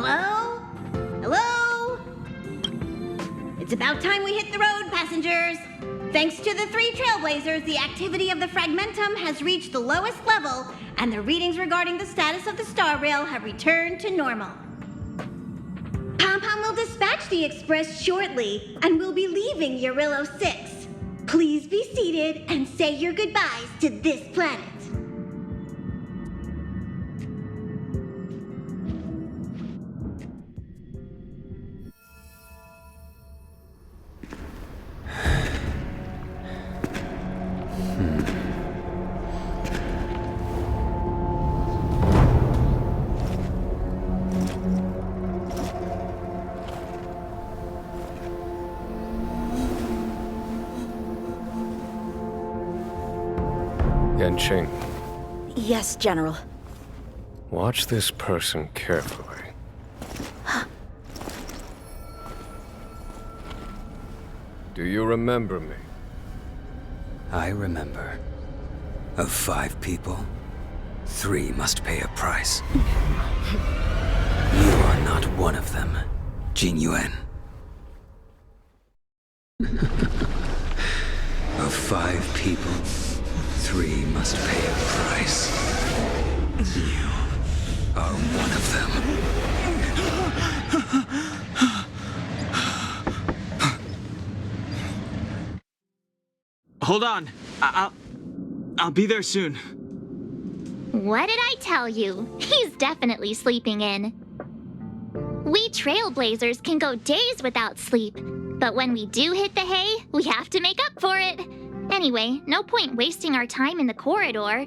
Hello? Hello? It's about time we hit the road, passengers. Thanks to the 3 Trailblazers, the activity of the fragmentum has reached the lowest level, and the readings regarding the status of the star rail have returned to normal. Pom-Pom will dispatch the express shortly, and we'll be leaving Urillo 6. Please be seated and say your goodbyes to this planet. Yanqing, Yes, General. watch this person carefully. Do you remember me? I remember. Of 5 people, 3 must pay a price. You are not one of them, Jin Yuan. Of 5 people, 3 must pay a price. You are one of them. Hold on. I'll be there soon. What did I tell you? He's definitely sleeping in. We Trailblazers can go days without sleep, but when we do hit the hay, we have to make up for it. Anyway, no point wasting our time in the corridor.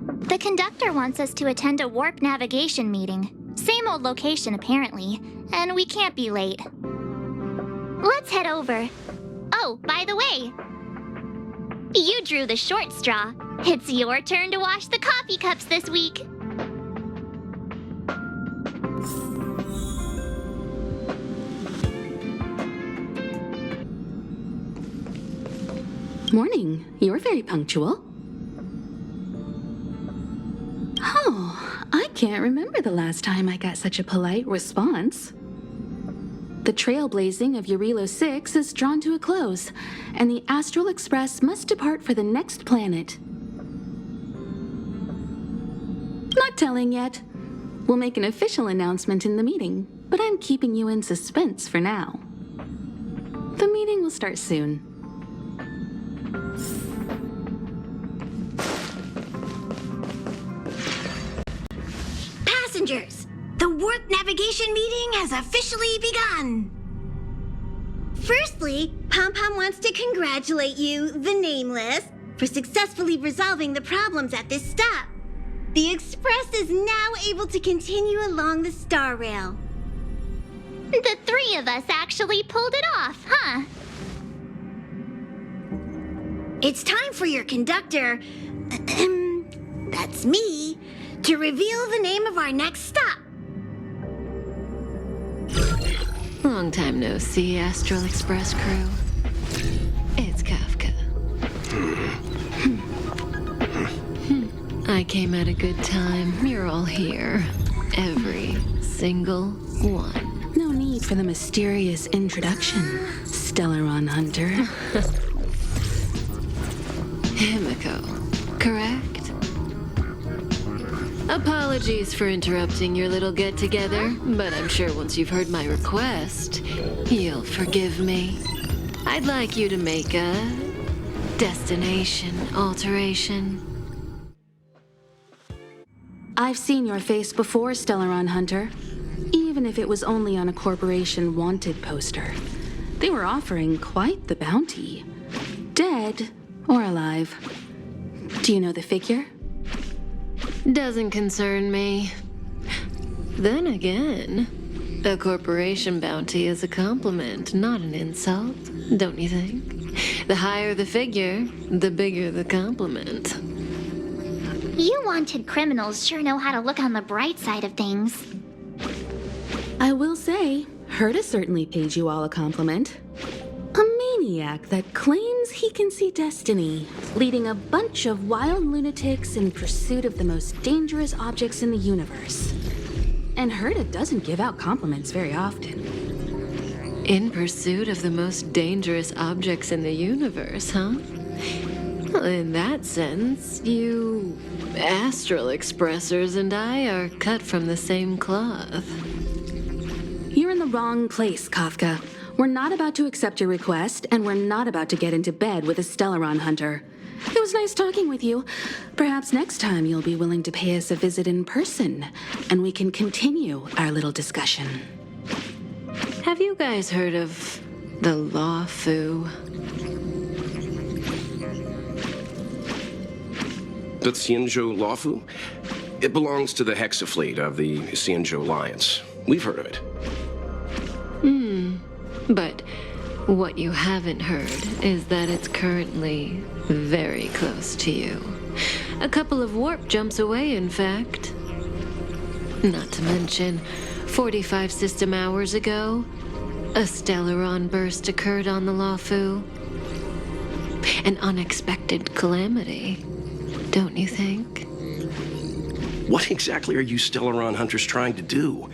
The conductor wants us to attend a warp navigation meeting. Same old location, apparently, and we can't be late. Let's head over. Oh, by the way, you drew the short straw. It's your turn to wash the coffee cups this week. Morning. You're very punctual. Oh, I can't remember the last time I got such a polite response. The trailblazing of Urillo 6 is drawn to a close, and the Astral Express must depart for the next planet. Not telling yet. We'll make an official announcement in the meeting, but I'm keeping you in suspense for now. The meeting will start soon. Passengers, the warp navigation meeting has officially begun. Firstly, Pom-Pom wants to congratulate you, the Nameless, for successfully resolving the problems at this stop. The Express is now able to continue along the star rail. The 3 of us actually pulled it off, huh? It's time for your conductor, that's me, to reveal the name of our next stop. Long time no see, Astral Express crew. It's Kafka. I came at a good time. You're all here. Every single one. No need for the mysterious introduction, Stellaron Hunter. Himiko, correct? Apologies for interrupting your little get-together, but I'm sure once you've heard my request, you'll forgive me. I'd like you to make a destination alteration. I've seen your face before, Stellaron Hunter. Even if it was only on a corporation wanted poster. They were offering quite the bounty. Dead or alive. Do you know the figure? Doesn't concern me. Then again, a corporation bounty is a compliment, not an insult, don't you think? The higher the figure, the bigger the compliment. You wanted criminals sure know how to look on the bright side of things. I will say, Herta certainly paid you all a compliment. A maniac that claims he can see destiny, leading a bunch of wild lunatics in pursuit of the most dangerous objects in the universe. And Herta doesn't give out compliments very often. In pursuit of the most dangerous objects in the universe, huh? Well, in that sense, you astral expressors and I are cut from the same cloth. You're in the wrong place, Kafka. We're not about to accept your request, and we're not about to get into bed with a Stellaron hunter. It was nice talking with you. Perhaps next time you'll be willing to pay us a visit in person, and we can continue our little discussion. Have you guys heard of the Luofu? The Xianzhou Luofu? It belongs to the Hexafleet of the Xianzhou Alliance. We've heard of it. But what you haven't heard is that it's currently very close to you. A couple of warp jumps away, in fact. Not to mention, 45 system hours ago, a Stellaron burst occurred on the Luofu. An unexpected calamity, don't you think? What exactly are you Stellaron hunters trying to do?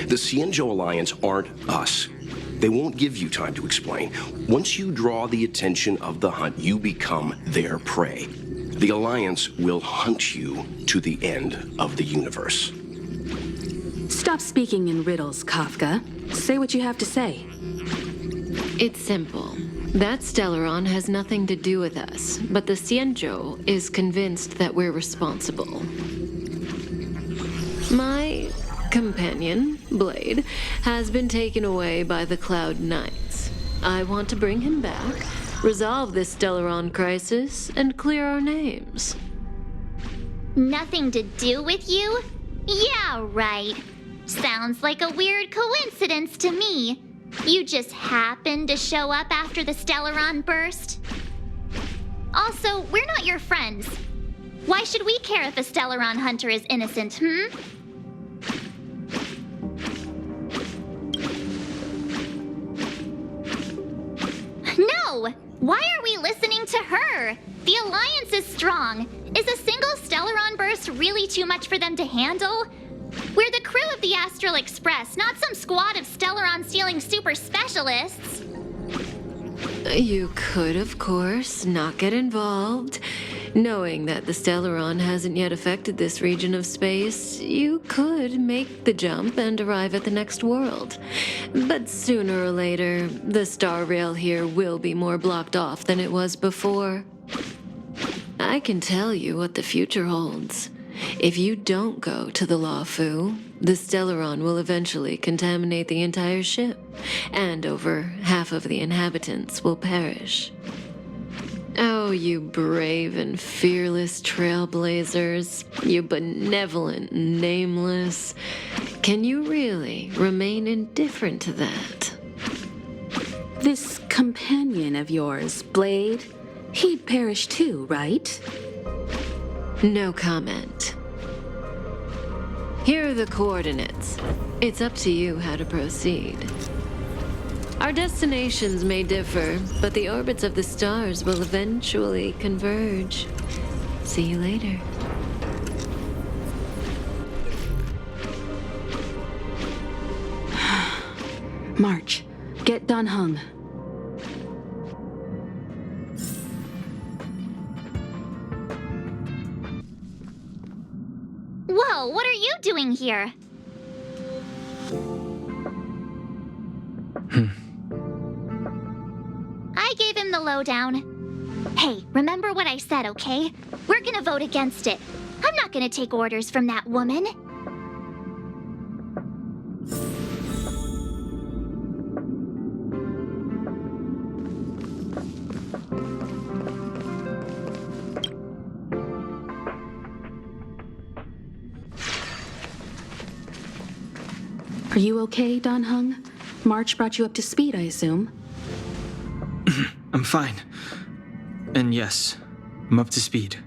The Xianzhou Alliance aren't us. They won't give you time to explain. Once you draw the attention of the hunt, you become their prey. The Alliance will hunt you to the end of the universe. Stop speaking in riddles, Kafka. Say what you have to say. It's simple. That Stellaron has nothing to do with us, but the Xianzhou is convinced that we're responsible. My companion, Blade, has been taken away by the Cloud Knights. I want to bring him back, resolve this Stellaron crisis, and clear our names. Nothing to do with you? Yeah, right. Sounds like a weird coincidence to me. You just happened to show up after the Stellaron burst? Also, we're not your friends. Why should we care if a Stellaron hunter is innocent, No! Why are we listening to her? The Alliance is strong. Is a single Stellaron burst really too much for them to handle? We're the crew of the Astral Express, not some squad of Stellaron-stealing super specialists. You could, of course, not get involved. Knowing that the Stellaron hasn't yet affected this region of space, you could make the jump and arrive at the next world. But sooner or later, the star rail here will be more blocked off than it was before. I can tell you what the future holds. If you don't go to the Luofu, the Stellaron will eventually contaminate the entire ship, and over half of the inhabitants will perish. Oh, you brave and fearless Trailblazers, you benevolent nameless. Can you really remain indifferent to that? This companion of yours, Blade, he'd perish too, right? No comment. Here are the coordinates. It's up to you how to proceed. Our destinations may differ, but the orbits of the stars will eventually converge. See you later. March, get Dan Heng. Whoa, what are you doing here? I gave him the lowdown. Hey, remember what I said, okay? We're gonna vote against it. I'm not gonna take orders from that woman. Are you okay, Dan Heng? March brought you up to speed, I assume. I'm fine. And yes, I'm up to speed.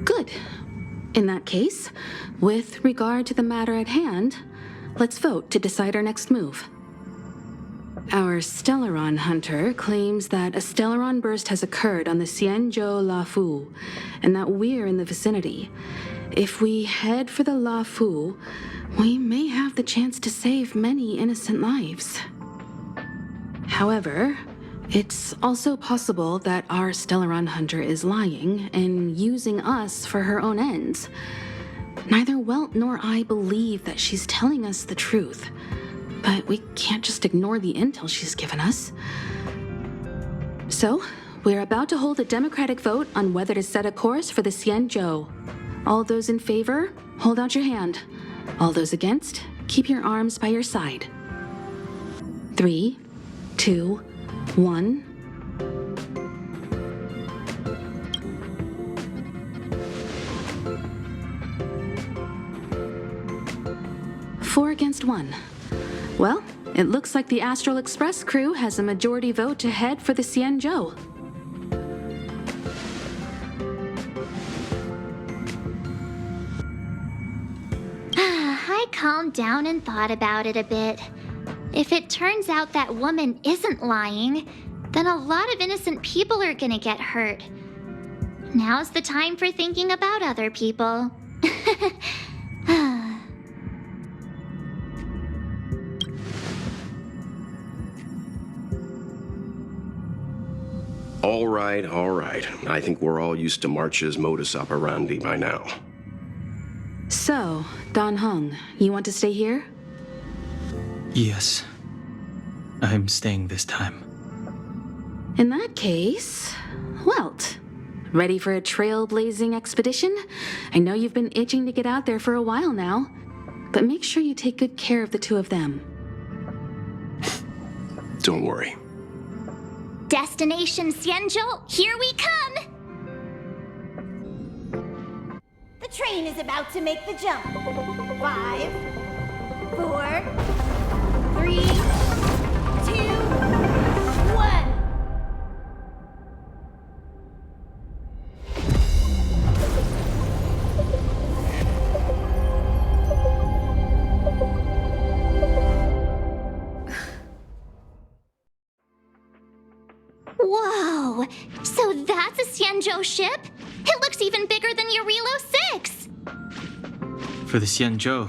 Good. In that case, with regard to the matter at hand, let's vote to decide our next move. Our Stellaron hunter claims that a Stellaron burst has occurred on the Xianzhou Luofu, and that we're in the vicinity. If we head for the Luofu, we may have the chance to save many innocent lives. However, it's also possible that our Stellaron hunter is lying and using us for her own ends. Neither Welt nor I believe that she's telling us the truth, but we can't just ignore the intel she's given us. So, we're about to hold a democratic vote on whether to set a course for the Xianzhou. All those in favor, hold out your hand. All those against, keep your arms by your side. 3, 2, 1. Four against 1. Well, it looks like the Astral Express crew has a majority vote to head for the Xianzhou. I calmed down and thought about it a bit. If it turns out that woman isn't lying, then a lot of innocent people are gonna get hurt. Now's the time for thinking about other people. All right. I think we're all used to March's modus operandi by now. So, Don Hung, you want to stay here? Yes. I'm staying this time. In that case, Welt, ready for a trailblazing expedition? I know you've been itching to get out there for a while now, but make sure you take good care of the two of them. Don't worry. Destination Xianzhou, here we come! The train is about to make the jump. 5, 4, 3, 2, 1. Whoa! So that's a Xianzhou ship? It looks even bigger than Eurilo 6! For the Xianzhou,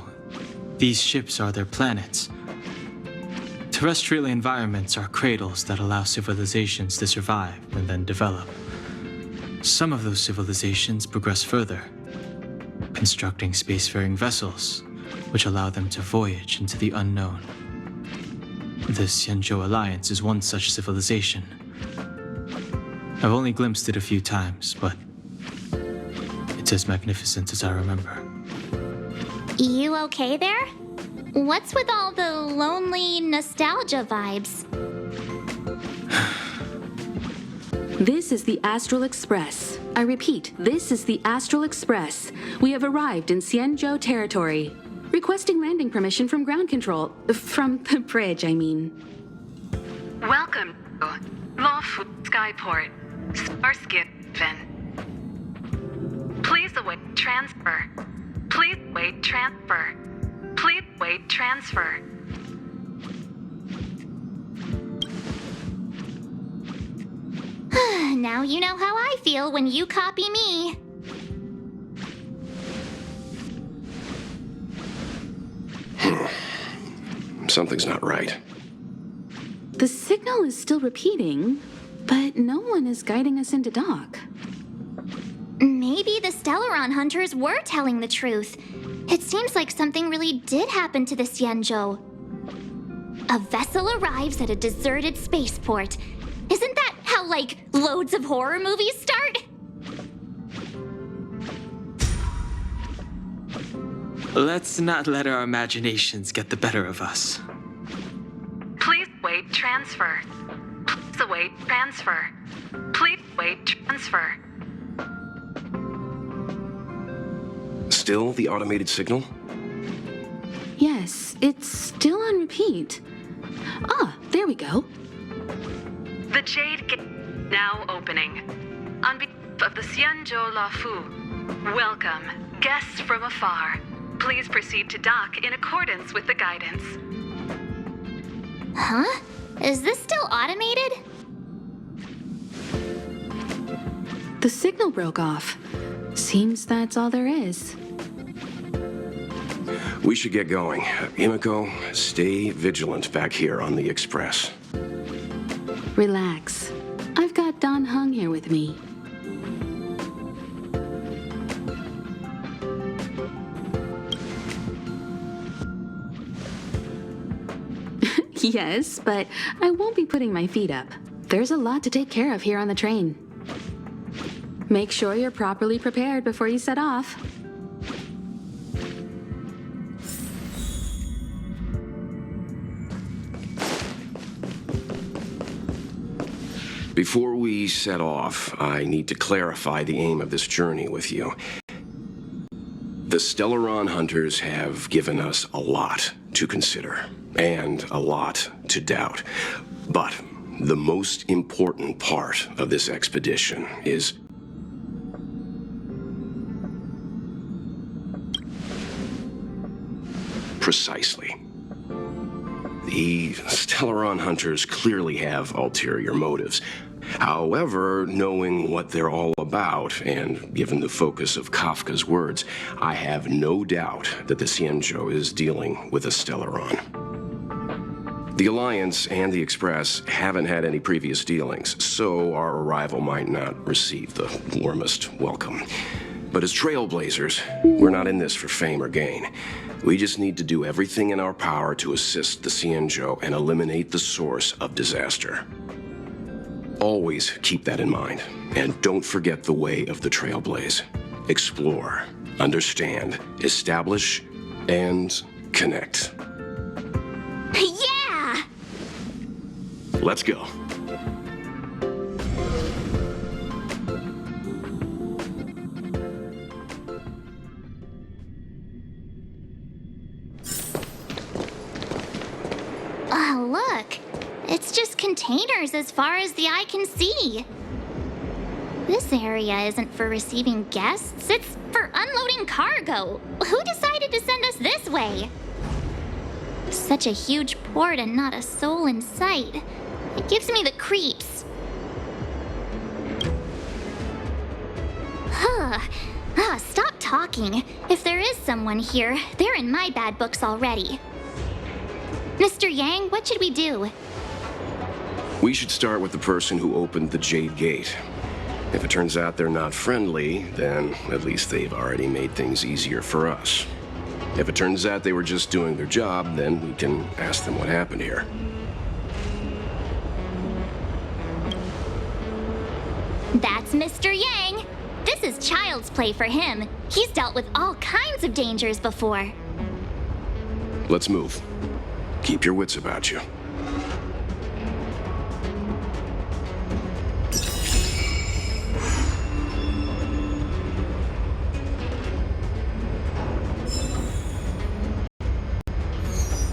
these ships are their planets. Terrestrial environments are cradles that allow civilizations to survive and then develop. Some of those civilizations progress further, constructing spacefaring vessels, which allow them to voyage into the unknown. The Xianzhou Alliance is one such civilization. I've only glimpsed it a few times, but it's as magnificent as I remember. You okay there? What's with all the lonely nostalgia vibes? This is the Astral Express. I repeat, this is the Astral Express. We have arrived in Xianzhou territory. Requesting landing permission from ground control. From the bridge, I mean. Welcome to Luofu Skyport, Starskin. Please await transfer. Please wait transfer. Please wait transfer. Now you know how I feel when you copy me. Something's not right. The signal is still repeating, but no one is guiding us into dock. Maybe the Stellaron hunters were telling the truth. It seems like something really did happen to the Xianzhou. A vessel arrives at a deserted spaceport. Isn't that how, like, loads of horror movies start? Let's not let our imaginations get the better of us. Please wait transfer. Please await transfer. Please wait transfer. Still the automated signal? Yes, it's still on repeat. Ah, there we go. The Jade Gate now opening. On behalf of the Xianzhou Luofu, welcome, guests from afar. Please proceed to dock in accordance with the guidance. Huh? Is this still automated? The signal broke off. Seems that's all there is. We should get going. Himiko, stay vigilant back here on the Express. Relax. I've got Don Hung here with me. Yes, but I won't be putting my feet up. There's a lot to take care of here on the train. Make sure you're properly prepared before you set off. Before we set off, I need to clarify the aim of this journey with you. The Stellaron hunters have given us a lot to consider, and a lot to doubt. But the most important part of this expedition is precisely. The Stellaron hunters clearly have ulterior motives. However, knowing what they're all about, and given the focus of Kafka's words, I have no doubt that the Xianzhou is dealing with a Stellaron. The Alliance and the Express haven't had any previous dealings, so our arrival might not receive the warmest welcome. But as Trailblazers, we're not in this for fame or gain. We just need to do everything in our power to assist the Xianzhou and eliminate the source of disaster. Always keep that in mind, and don't forget the way of the Trailblaze. Explore, understand, establish, and connect. Yeah! Let's go. Oh, look. It's just containers as far as the eye can see. This area isn't for receiving guests, it's for unloading cargo. Who decided to send us this way? Such a huge port and not a soul in sight. It gives me the creeps. Stop talking. If there is someone here, they're in my bad books already. Mr. Yang, what should we do? We should start with the person who opened the Jade Gate. If it turns out they're not friendly, then at least they've already made things easier for us. If it turns out they were just doing their job, then we can ask them what happened here. That's Mr. Yang. This is child's play for him. He's dealt with all kinds of dangers before. Let's move. Keep your wits about you.